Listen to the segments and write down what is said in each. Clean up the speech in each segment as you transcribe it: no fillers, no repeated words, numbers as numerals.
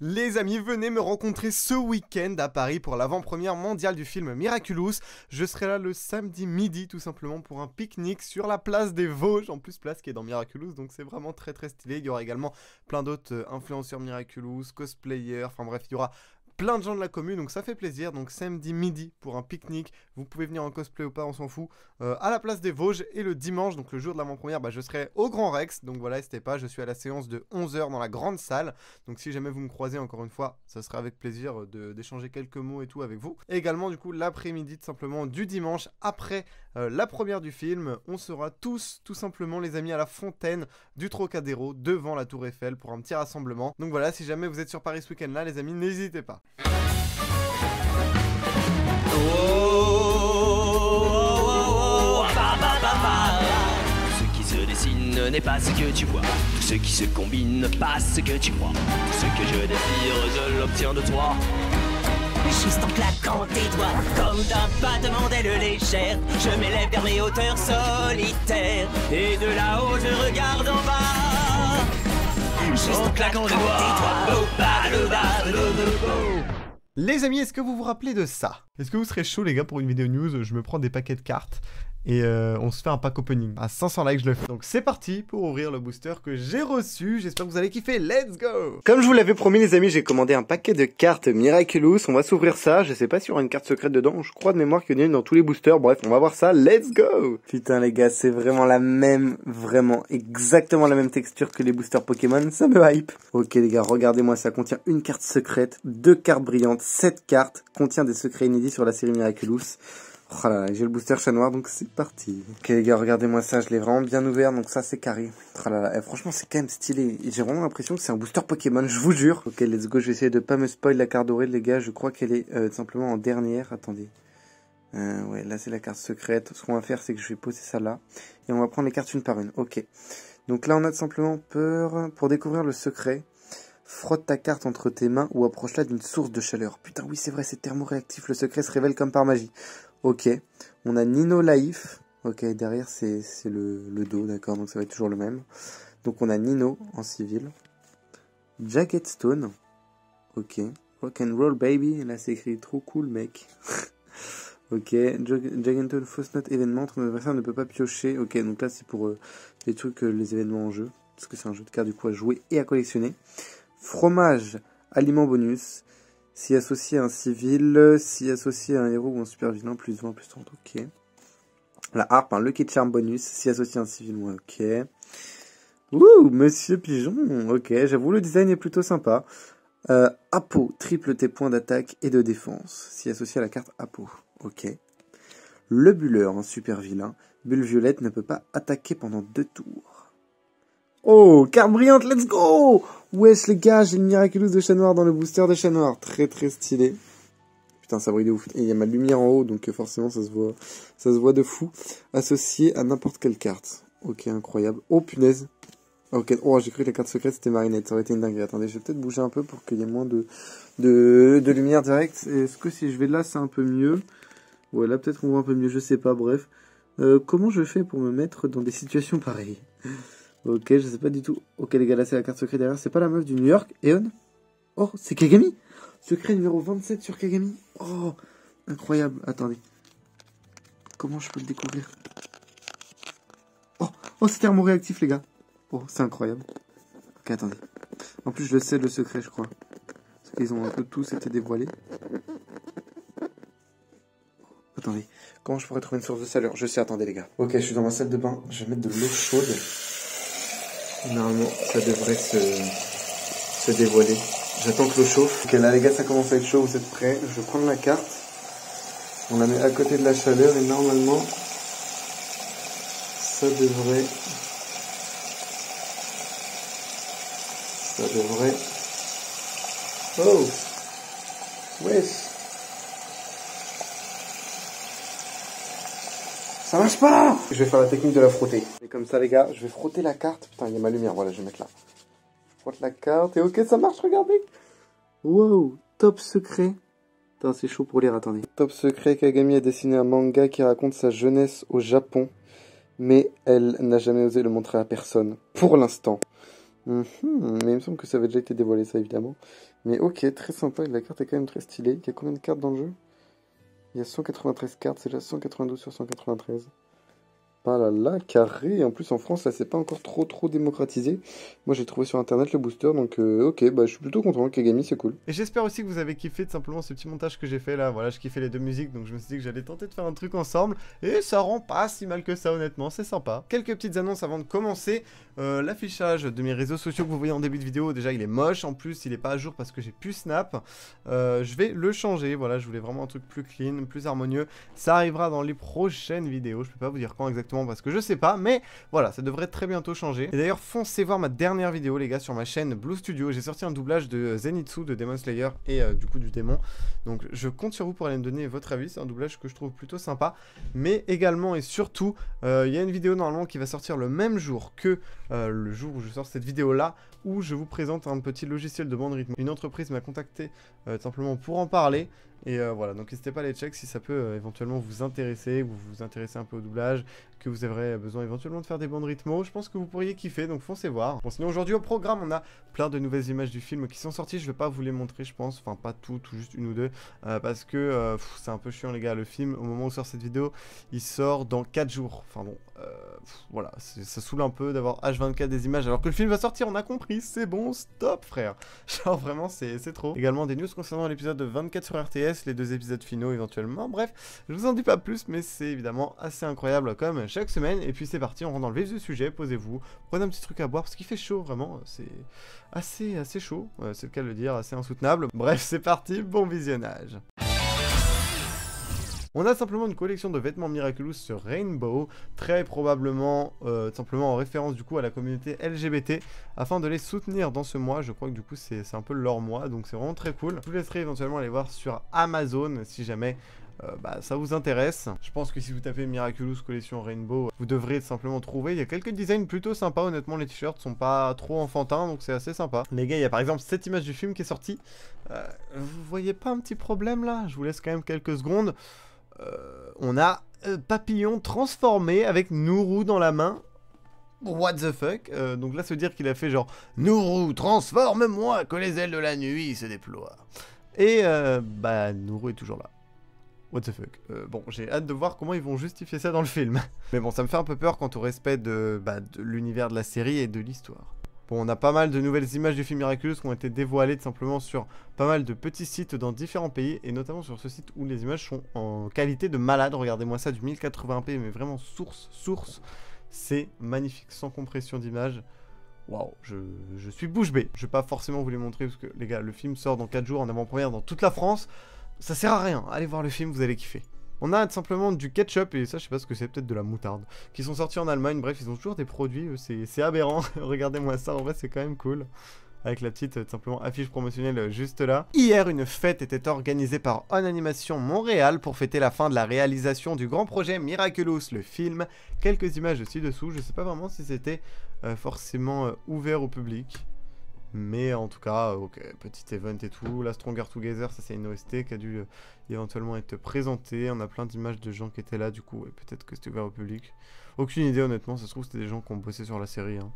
Les amis, venez me rencontrer ce week-end à Paris pour l'avant-première mondiale du film Miraculous. Je serai là le samedi midi tout simplement pour un pique-nique sur la place des Vosges. En plus, place qui est dans Miraculous, donc c'est vraiment très très stylé. Il y aura également plein d'autres influenceurs Miraculous, cosplayers, enfin bref, il y aura plein de gens de la commune, donc ça fait plaisir. Donc samedi midi pour un pique-nique, vous pouvez venir en cosplay ou pas, on s'en fout, à la place des Vosges. Et le dimanche, donc le jour de l'avant-première, je serai au Grand Rex, donc voilà, n'hésitez pas, je suis à la séance de 11 h dans la grande salle. Donc si jamais vous me croisez encore une fois, ça sera avec plaisir d'échanger quelques mots et tout avec vous. Et également du coup l'après-midi tout simplement du dimanche, après la première du film, on sera tous tout simplement les amis à la fontaine du Trocadéro, devant la Tour Eiffel pour un petit rassemblement. Donc voilà, si jamais vous êtes sur Paris ce week-end là les amis, n'hésitez pas. Ce qui se dessine n'est pas ce que tu vois. Tout ce qui se combine, pas ce que tu crois. Tout ce que je désire, je l'obtiens de toi. Juste en claquant tes doigts, comme d'un battement d'aile légère, je m'élève vers mes hauteurs solitaires. Et de là-haut, je regarde en bas. Juste en claquant des doigts. Les amis, est-ce que vous vous rappelez de ça? Est-ce que vous serez chaud les gars pour une vidéo news? Je me prends des paquets de cartes et on se fait un pack opening. À 500 likes je le fais. Donc c'est parti pour ouvrir le booster que j'ai reçu. J'espère que vous allez kiffer. Let's go! Comme je vous l'avais promis les amis, j'ai commandé un paquet de cartes Miraculous. On va s'ouvrir ça. Je sais pas s'il y aura une carte secrète dedans. Je crois de mémoire qu'il y en a une dans tous les boosters. Bref, on va voir ça. Let's go! Putain les gars, c'est vraiment la même, vraiment exactement la même texture que les boosters Pokémon. Ça me hype. Ok les gars, regardez-moi, ça contient une carte secrète, 2 cartes brillantes, 7 cartes, contient des secrets inédits sur la série Miraculous. Oh là là, j'ai le booster chat noir, donc c'est parti. Ok les gars, regardez-moi ça, je l'ai vraiment bien ouvert, donc ça c'est carré. Oh là là, franchement c'est quand même stylé. J'ai vraiment l'impression que c'est un booster Pokémon, je vous jure. Ok, let's go, je vais essayer de pas me spoil la carte dorée les gars, je crois qu'elle est simplement en dernière. Attendez. Ouais, là c'est la carte secrète. Ce qu'on va faire, c'est que je vais poser ça là. Et on va prendre les cartes une par une. Ok. Donc là on a tout simplement peur. Pour découvrir le secret, frotte ta carte entre tes mains ou approche-la d'une source de chaleur. Putain oui c'est vrai, c'est thermoréactif, le secret se révèle comme par magie. Ok, on a Nino Laïf. Ok, derrière c'est le dos, d'accord, donc ça va être toujours le même. Donc on a Nino en civil. Jacket Stone. Ok. Rock'n'Roll Baby. Là c'est écrit trop cool mec. Ok. Jaggentone Fausse Note événement. Ton adversaire ne peut pas piocher. Ok, donc là c'est pour les trucs, les événements en jeu. Parce que c'est un jeu de cartes du coup à jouer et à collectionner. Fromage. Aliment bonus. Si associé à un civil, si associé à un héros ou un super vilain, plus 20, plus 30, ok. La harpe, un Lucky Charm bonus, si associé à un civil, ouais, ok. Ouh, Monsieur Pigeon, ok, j'avoue le design est plutôt sympa. Apo, triple tes points d'attaque et de défense, si associé à la carte Apo, ok. Le Bulleur, un super vilain, Bulle Violette ne peut pas attaquer pendant 2 tours. Oh, carte brillante, let's go! Wesh les gars, j'ai le Miraculous de chat noir dans le booster de chat noir. Très très stylé. Putain, ça brille de ouf. Et il y a ma lumière en haut, donc forcément ça se voit de fou. Associé à n'importe quelle carte. Ok, incroyable. Oh punaise. Ok, oh j'ai cru que la carte secrète c'était Marinette, ça aurait été une dinguerie. Attendez, je vais peut-être bouger un peu pour qu'il y ait moins de lumière directe. Est-ce que si je vais là c'est un peu mieux? Ouais, là peut-être on voit un peu mieux, je sais pas, bref. Comment je fais pour me mettre dans des situations pareilles? Ok, je sais pas du tout. Ok les gars, là c'est la carte secrète derrière. C'est pas la meuf du New York, Eon? Oh, c'est Kagami. Secret numéro 27 sur Kagami. Oh, incroyable. Attendez. Comment je peux le découvrir? Oh, oh c'est thermoréactif les gars. Oh, c'est incroyable. Ok, attendez. En plus, je le sais le secret, je crois. Parce qu'ils ont un peu tous été dévoilés. Attendez. Comment je pourrais trouver une source de chaleur? Je sais, attendez les gars. Ok, je suis dans ma salle de bain. Je vais mettre de l'eau chaude. Normalement, ça devrait se dévoiler. J'attends que l'eau chauffe. Ok, là les gars, ça commence à être chaud, vous êtes prêts? Je vais prendre la carte. On la met à côté de la chaleur et normalement, ça devrait... Oh! Wesh! Ça marche pas! Je vais faire la technique de la frotter. Et comme ça les gars, je vais frotter la carte. Putain, il y a ma lumière, voilà, je vais mettre là. Je frotte la carte et ok, ça marche, regardez! Wow! Top secret! Putain, c'est chaud pour lire, attendez. Top secret, Kagami a dessiné un manga qui raconte sa jeunesse au Japon. Mais elle n'a jamais osé le montrer à personne. Pour l'instant. Mais il me semble que ça avait déjà été dévoilé, ça, évidemment. Mais ok, très sympa, la carte est quand même très stylée. Il y a combien de cartes dans le jeu? Il y a 193 cartes, c'est déjà 192 sur 193. Ah là là, carré. En plus en France, là, c'est pas encore trop démocratisé. Moi, j'ai trouvé sur internet le booster, donc ok, bah je suis plutôt content. Kagami, c'est cool. Et j'espère aussi que vous avez kiffé tout simplement ce petit montage que j'ai fait là. Voilà, je kiffais les deux musiques, donc je me suis dit que j'allais tenter de faire un truc ensemble. Et ça rend pas si mal que ça, honnêtement, c'est sympa. Quelques petites annonces avant de commencer. L'affichage de mes réseaux sociaux que vous voyez en début de vidéo, déjà il est moche. En plus, il est pas à jour parce que j'ai plus Snap. Je vais le changer. Voilà, je voulais vraiment un truc plus clean, plus harmonieux. Ça arrivera dans les prochaines vidéos. Je peux pas vous dire quand exactement parce que je sais pas, mais voilà, ça devrait très bientôt changer. Et d'ailleurs, foncez voir ma dernière vidéo, les gars, sur ma chaîne Blue Studio. J'ai sorti un doublage de Zenitsu de Demon Slayer et du coup du démon. Donc je compte sur vous pour aller me donner votre avis. C'est un doublage que je trouve plutôt sympa. Mais également et surtout, il y a une vidéo normalement qui va sortir le même jour que le jour où je sors cette vidéo là, où je vous présente un petit logiciel de bande rythme. Une entreprise m'a contacté simplement pour en parler. Et voilà, donc n'hésitez pas à les check si ça peut éventuellement vous intéresser, vous vous intéressez un peu au doublage, que vous aurez besoin éventuellement de faire des bandes rythmo. Je pense que vous pourriez kiffer, donc foncez voir. Bon, sinon aujourd'hui au programme, on a plein de nouvelles images du film qui sont sorties. Je vais pas vous les montrer, je pense, enfin pas tout juste une ou deux, parce que c'est un peu chiant les gars. Le film, au moment où sort cette vidéo, il sort dans 4 jours. Enfin bon, voilà, ça saoule un peu d'avoir H24 des images alors que le film va sortir, on a compris, c'est bon, stop frère. Genre vraiment, c'est trop. Également des news concernant l'épisode 24 sur RTS, les 2 épisodes finaux éventuellement. Bref, je vous en dis pas plus, mais c'est évidemment assez incroyable comme chaque semaine. Et puis c'est parti, on rentre dans le vif du sujet, posez-vous, prenez un petit truc à boire parce qu'il fait chaud, vraiment, c'est assez chaud, c'est le cas de le dire, assez insoutenable. Bref, c'est parti, bon visionnage. On a simplement une collection de vêtements Miraculous sur Rainbow, très probablement simplement en référence du coup à la communauté LGBT, afin de les soutenir dans ce mois. Je crois que du coup c'est un peu leur mois, donc c'est vraiment très cool. Je vous laisserai éventuellement aller voir sur Amazon si jamais ça vous intéresse. Je pense que si vous tapez Miraculous collection Rainbow, vous devrez simplement trouver. Il y a quelques designs plutôt sympas, honnêtement les t-shirts sont pas trop enfantins, donc c'est assez sympa. Les gars, il y a par exemple cette image du film qui est sortie. Vous voyez pas un petit problème là? Je vous laisse quand même quelques secondes. On a Papillon transformé avec Nourou dans la main. What the fuck? Donc là, ça veut dire qu'il a fait genre Nourou, transforme-moi, que les ailes de la nuit se déploient. Et Nourou est toujours là. What the fuck? Bon, j'ai hâte de voir comment ils vont justifier ça dans le film. Mais bon, ça me fait un peu peur quant au respect de l'univers de la série et de l'histoire. Bon, on a pas mal de nouvelles images du film Miraculous qui ont été dévoilées simplement sur pas mal de petits sites dans différents pays, et notamment sur ce site où les images sont en qualité de malade. Regardez-moi ça, du 1080p, mais vraiment source. C'est magnifique, sans compression d'image. Waouh, je suis bouche bée. Je vais pas forcément vous les montrer parce que, les gars, le film sort dans 4 jours en avant-première dans toute la France. Ça sert à rien, allez voir le film, vous allez kiffer. On a simplement du ketchup, et ça je sais pas ce que c'est, peut-être de la moutarde, qui sont sortis en Allemagne. Bref, ils ont toujours des produits, c'est aberrant. Regardez-moi ça, en vrai c'est quand même cool. Avec la petite simplement affiche promotionnelle juste là. Hier, une fête était organisée par On Animation Montréal pour fêter la fin de la réalisation du grand projet Miraculous, le film. Quelques images ci-dessous, je sais pas vraiment si c'était forcément ouvert au public. Mais en tout cas, ok, petit event et tout. La Stronger Together, ça c'est une OST qui a dû éventuellement être présentée. On a plein d'images de gens qui étaient là, du coup, et peut-être que c'était ouvert au public. Aucune idée, honnêtement, ça se trouve c'était des gens qui ont bossé sur la série. Hein.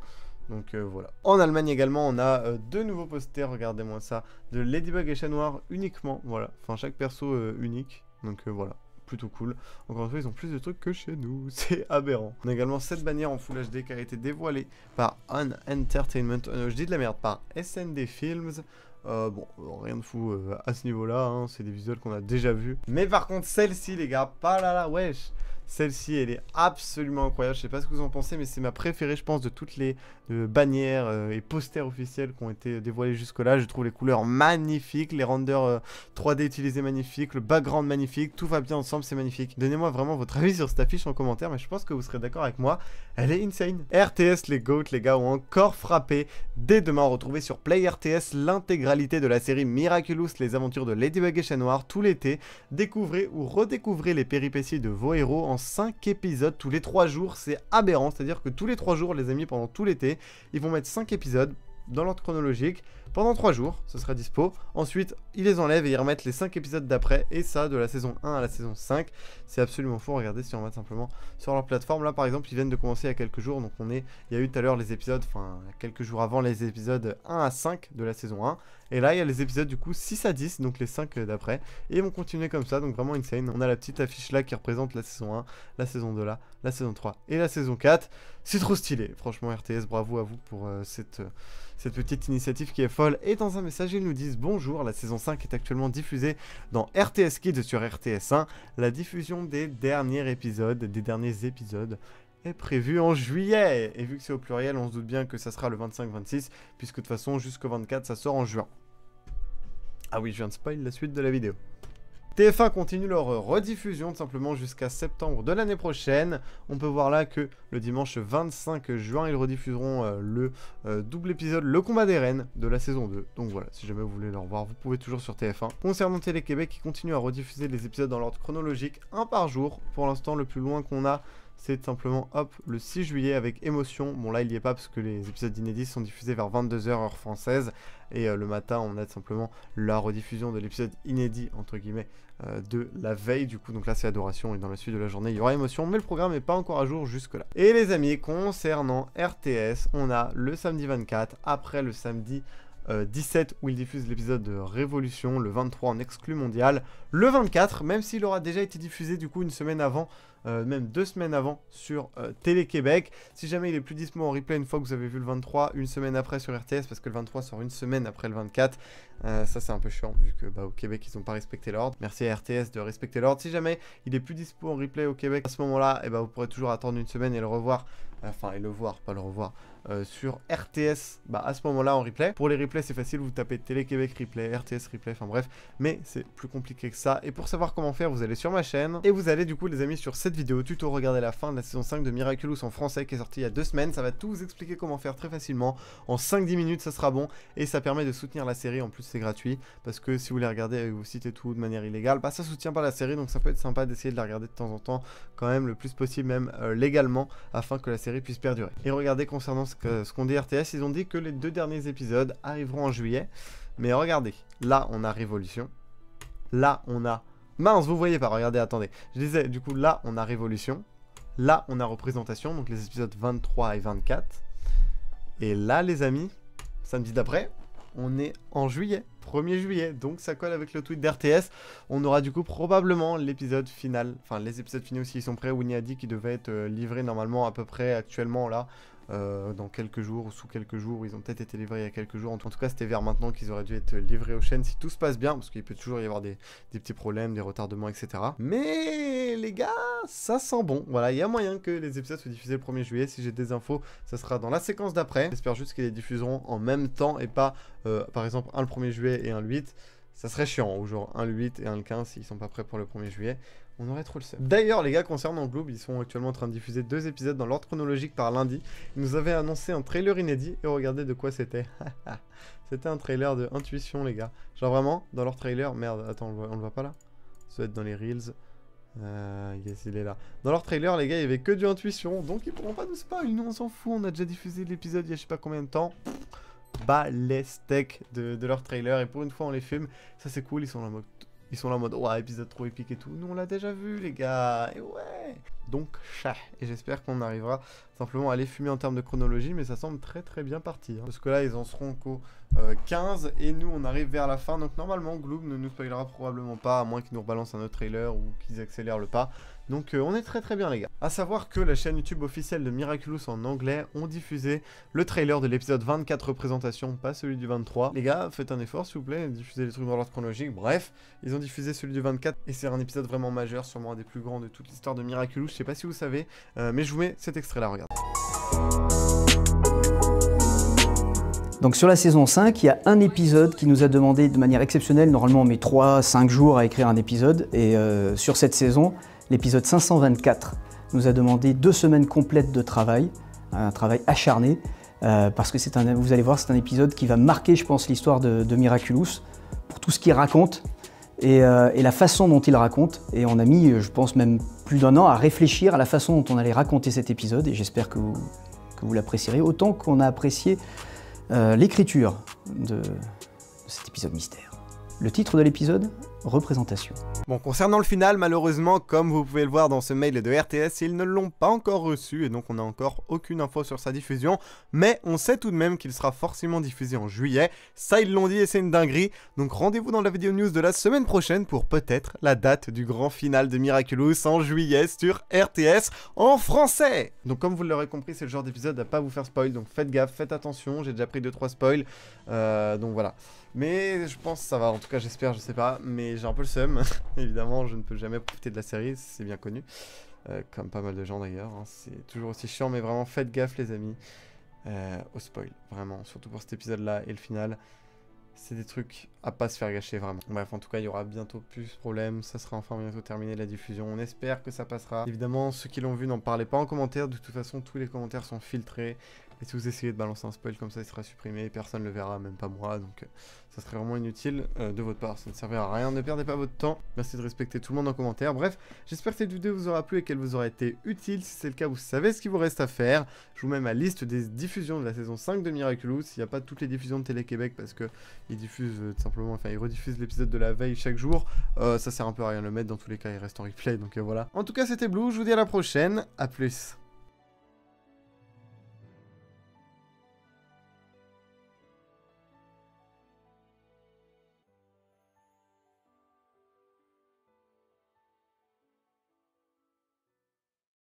Donc voilà. En Allemagne également, on a 2 nouveaux posters, regardez-moi ça, de Ladybug et Chat Noir uniquement, voilà. Enfin, chaque perso unique, donc voilà. Plutôt cool. Encore une fois, ils ont plus de trucs que chez nous, c'est aberrant. On a également cette bannière en Full HD qui a été dévoilée par On Entertainment, je dis de la merde, par SND Films. Bon, rien de fou à ce niveau-là, hein, c'est des visuels qu'on a déjà vus. Mais par contre, celle-ci, les gars, pas là, wesh. Celle-ci, elle est absolument incroyable. Je sais pas ce que vous en pensez, mais c'est ma préférée, je pense, de toutes les bannières et posters officiels qui ont été dévoilés jusque-là. Je trouve les couleurs magnifiques, les renders 3D utilisés magnifiques, le background magnifique, tout va bien ensemble, c'est magnifique. Donnez-moi vraiment votre avis sur cette affiche en commentaire, mais je pense que vous serez d'accord avec moi. Elle est insane. RTS, les GOAT, les gars, ont encore frappé. Dès demain, retrouvez sur Play RTS l'intégralité de la série Miraculous, les aventures de Ladybug et Chat Noir tout l'été. Découvrez ou redécouvrez les péripéties de vos héros en 5 épisodes tous les 3 jours, c'est aberrant, c'est-à-dire que tous les 3 jours, les amis, pendant tout l'été, ils vont mettre 5 épisodes dans l'ordre chronologique, pendant 3 jours, ce sera dispo, ensuite ils les enlèvent et ils remettent les 5 épisodes d'après, et ça de la saison 1 à la saison 5, c'est absolument fou. Regardez si on va simplement sur leur plateforme, là par exemple ils viennent de commencer il y a quelques jours, donc il y a eu tout à l'heure les épisodes, enfin quelques jours avant les épisodes 1 à 5 de la saison 1, Et là il y a les épisodes du coup 6 à 10, donc les 5 d'après, et ils vont continuer comme ça, donc vraiment insane. On a la petite affiche là qui représente la saison 1, la saison 2 là, la saison 3 et la saison 4. C'est trop stylé, franchement RTS, bravo à vous pour cette petite initiative qui est folle. Et dans un message ils nous disent: bonjour, la saison 5 est actuellement diffusée dans RTS Kids sur RTS1. La diffusion des derniers épisodes est prévue en juillet. Et vu que c'est au pluriel, on se doute bien que ça sera le 25-26, puisque de toute façon jusqu'au 24 ça sort en juin. Ah oui, je viens de spoil la suite de la vidéo. TF1 continue leur rediffusion tout simplement jusqu'à septembre de l'année prochaine. On peut voir là que le dimanche 25 juin, ils rediffuseront le double épisode Le Combat des Reines de la saison 2. Donc voilà, si jamais vous voulez le revoir, vous pouvez toujours sur TF1. Concernant Télé-Québec, ils continuent à rediffuser les épisodes dans l'ordre chronologique, un par jour. Pour l'instant, le plus loin qu'on a, c'est simplement, hop, le 6 juillet avec Émotion. Bon là, il n'y est pas parce que les épisodes inédits sont diffusés vers 22h heure française. Et le matin, on a tout simplement la rediffusion de l'épisode inédit, entre guillemets, de la veille. Du coup, donc là, c'est Adoration. Et dans la suite de la journée, il y aura Émotion. Mais le programme n'est pas encore à jour jusque-là. Et les amis, concernant RTS, on a le samedi 24, après le samedi 17 où il diffuse l'épisode de Révolution, le 23 en exclu mondial, le 24, même s'il aura déjà été diffusé du coup une semaine avant, même 2 semaines avant sur Télé-Québec. Si jamais il est plus dispo en replay une fois que vous avez vu le 23, une semaine après sur RTS, parce que le 23 sort une semaine après le 24, ça c'est un peu chiant vu que au Québec ils n'ont pas respecté l'ordre. Merci à RTS de respecter l'ordre. Si jamais il est plus dispo en replay au Québec à ce moment-là, vous pourrez toujours attendre une semaine et le revoir. Enfin, et le voir, pas le revoir, sur RTS, à ce moment-là en replay. Pour les replays, c'est facile, vous tapez Télé-Québec replay, RTS replay, enfin bref, mais c'est plus compliqué que ça. Et pour savoir comment faire, vous allez sur ma chaîne, et vous allez du coup, les amis, sur cette vidéo tuto, regarder la fin de la saison 5 de Miraculous en français, qui est sortie il y a 2 semaines. Ça va tout vous expliquer comment faire très facilement, en 5-10 minutes, ça sera bon, et ça permet de soutenir la série, en plus c'est gratuit, parce que si vous les regardez avec vos sites et tout, de manière illégale, ça soutient pas la série, donc ça peut être sympa d'essayer de la regarder de temps en temps, quand même, le plus possible, même légalement, afin que la série puisse perdurer. Et regardez, concernant ce qu'on dit RTS, ils ont dit que les 2 derniers épisodes arriveront en juillet. Mais regardez, là on a Révolution. Là on a... Mince, vous voyez pas, regardez, attendez. Je disais, du coup, là on a Révolution. Là on a Représentation, donc les épisodes 23 et 24. Et là les amis, samedi d'après, on est en juillet, 1er juillet, donc ça colle avec le tweet d'RTS. On aura du coup probablement l'épisode final, enfin les épisodes finaux s'ils sont prêts. Winnie a dit qu'ils devaient être livrés normalement à peu près actuellement là, dans quelques jours ou sous quelques jours. Ils ont peut-être été livrés il y a quelques jours. En tout cas, c'était vers maintenant qu'ils auraient dû être livrés aux chaînes si tout se passe bien, parce qu'il peut toujours y avoir des petits problèmes, des retardements, etc. Mais les gars, ça sent bon. Voilà, il y a moyen que les épisodes soient diffusés le 1er juillet. Si j'ai des infos, ça sera dans la séquence d'après. J'espère juste qu'ils les diffuseront en même temps et pas, par exemple, un le 1er juillet et un le 8. Ça serait chiant, ou genre un le 8 et un le 15 s'ils sont pas prêts pour le 1er juillet. On aurait trop le seum. D'ailleurs, les gars, concernant Gloob, ils sont actuellement en train de diffuser 2 épisodes dans l'ordre chronologique par lundi. Ils nous avaient annoncé un trailer inédit et regardez de quoi c'était. C'était un trailer de Intuition, les gars. Genre vraiment, dans leur trailer... Merde, attends, on le voit pas là? Ça doit être dans les Reels. Yes, il est là. Dans leur trailer, les gars, il y avait que du Intuition, donc ils pourront pas nous spoil. Nous, on s'en fout, on a déjà diffusé l'épisode il y a je sais pas combien de temps. Les steaks de leur trailer, et pour une fois, on les fume. Ça, c'est cool, ils sont là en mode, ouais, épisode trop épique et tout. Nous, on l'a déjà vu, les gars. Et ouais. Donc, chat. Et j'espère qu'on arrivera simplement à les fumer en termes de chronologie, mais ça semble très très bien parti. Parce que là, ils en seront qu'au 15, et nous, on arrive vers la fin. Donc, normalement, Gloob ne nous spoilera probablement pas, à moins qu'ils nous rebalancent un autre trailer ou qu'ils accélèrent le pas. Donc, on est très très bien, les gars. A savoir que la chaîne YouTube officielle de Miraculous en anglais ont diffusé le trailer de l'épisode 24 représentation, pas celui du 23. Les gars, faites un effort, s'il vous plaît, diffusez les trucs dans l'ordre chronologique. Bref, ils ont diffusé celui du 24, et c'est un épisode vraiment majeur, sûrement un des plus grands de toute l'histoire de Miraculous. Je sais pas si vous savez, mais je vous mets cet extrait-là, regardez. Donc sur la saison 5, il y a un épisode qui nous a demandé de manière exceptionnelle, normalement on met 3-5 jours à écrire un épisode, et sur cette saison, l'épisode 524 nous a demandé 2 semaines complètes de travail, un travail acharné, parce que vous allez voir, c'est un épisode qui va marquer, je pense, l'histoire de Miraculous, pour tout ce qu'il raconte, et la façon dont il raconte. Et on a mis, je pense, même plus d'1 an à réfléchir à la façon dont on allait raconter cet épisode, et j'espère que vous l'apprécierez autant qu'on a apprécié l'écriture de cet épisode mystère. Le titre de l'épisode, représentation. Bon, concernant le final, malheureusement, comme vous pouvez le voir dans ce mail de RTS, ils ne l'ont pas encore reçu et donc on n'a encore aucune info sur sa diffusion, mais on sait tout de même qu'il sera forcément diffusé en juillet. Ça, ils l'ont dit et c'est une dinguerie. Donc rendez-vous dans la vidéo news de la semaine prochaine pour peut-être la date du grand final de Miraculous en juillet sur RTS en français. Donc comme vous l'aurez compris, c'est le genre d'épisode à pas vous faire spoil, donc faites gaffe, faites attention, j'ai déjà pris 2-3 spoils, donc voilà. Mais je pense que ça va, en tout cas j'espère, je sais pas, mais j'ai un peu le seum. Évidemment, je ne peux jamais profiter de la série, c'est bien connu. Comme pas mal de gens d'ailleurs, hein. C'est toujours aussi chiant, mais vraiment faites gaffe les amis au spoil, vraiment, surtout pour cet épisode-là et le final. C'est des trucs à pas se faire gâcher vraiment. Bref, en tout cas, il y aura bientôt plus de problèmes. Ça sera enfin bientôt terminé la diffusion. On espère que ça passera. Évidemment, ceux qui l'ont vu, n'en parlez pas en commentaire. De toute façon, tous les commentaires sont filtrés. Et si vous essayez de balancer un spoil comme ça, il sera supprimé. Personne ne le verra, même pas moi. Donc, ça serait vraiment inutile de votre part. Ça ne servira à rien. Ne perdez pas votre temps. Merci de respecter tout le monde en commentaire. Bref, j'espère que cette vidéo vous aura plu et qu'elle vous aura été utile. Si c'est le cas, vous savez ce qu'il vous reste à faire. Je vous mets ma liste des diffusions de la saison 5 de Miraculous. Il n'y a pas toutes les diffusions de Télé-Québec parce que ils diffusent tout simplement, enfin ils rediffusent l'épisode de la veille chaque jour. Ça sert un peu à rien de le mettre. Dans tous les cas, il reste en replay. Donc voilà. En tout cas, c'était Blue. Je vous dis à la prochaine. À plus.